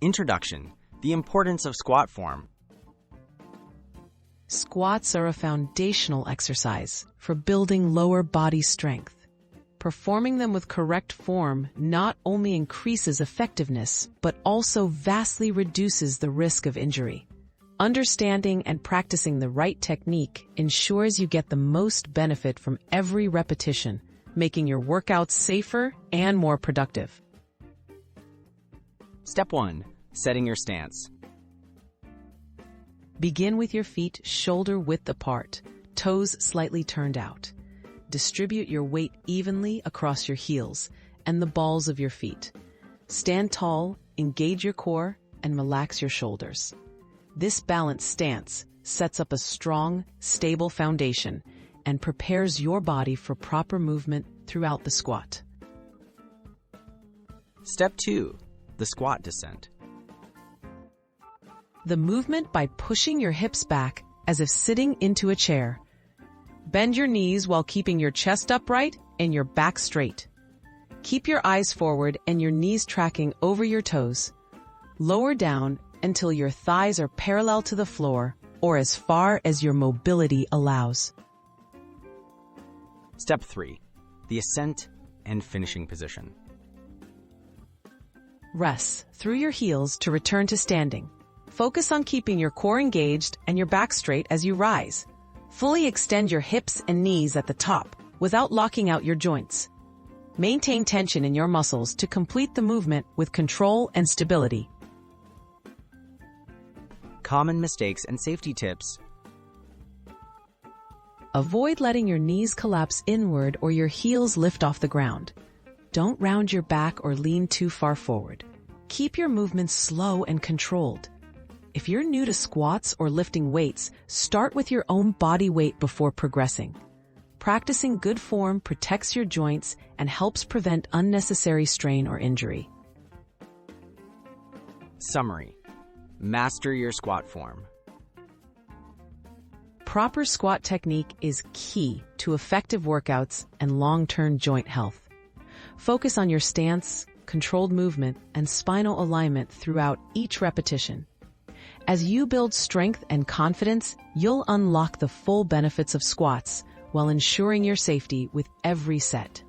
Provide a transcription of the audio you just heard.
Introduction: the importance of squat form. Squats are a foundational exercise for building lower body strength. Performing them with correct form not only increases effectiveness, but also vastly reduces the risk of injury. Understanding and practicing the right technique ensures you get the most benefit from every repetition, making your workouts safer and more productive. Step 1. Setting your stance. Begin with your feet shoulder-width apart, toes slightly turned out. Distribute your weight evenly across your heels and the balls of your feet. Stand tall, engage your core, and relax your shoulders. This balanced stance sets up a strong, stable foundation and prepares your body for proper movement throughout the squat. Step 2. The squat descent. The movement by pushing your hips back as if sitting into a chair. Bend your knees while keeping your chest upright and your back straight. Keep your eyes forward and your knees tracking over your toes. Lower down until your thighs are parallel to the floor or as far as your mobility allows. Step 3. The ascent and finishing position. Rest through your heels to return to standing. Focus on keeping your core engaged and your back straight as you rise. Fully extend your hips and knees at the top without locking out your joints. Maintain tension in your muscles to complete the movement with control and stability. Common mistakes and safety tips. Avoid letting your knees collapse inward or your heels lift off the ground. Don't round your back or lean too far forward. Keep your movements slow and controlled. If you're new to squats or lifting weights, start with your own body weight before progressing. Practicing good form protects your joints and helps prevent unnecessary strain or injury. Summary: master your squat form. Proper squat technique is key to effective workouts and long-term joint health. Focus on your stance, controlled movement, and spinal alignment throughout each repetition. As you build strength and confidence, you'll unlock the full benefits of squats while ensuring your safety with every set.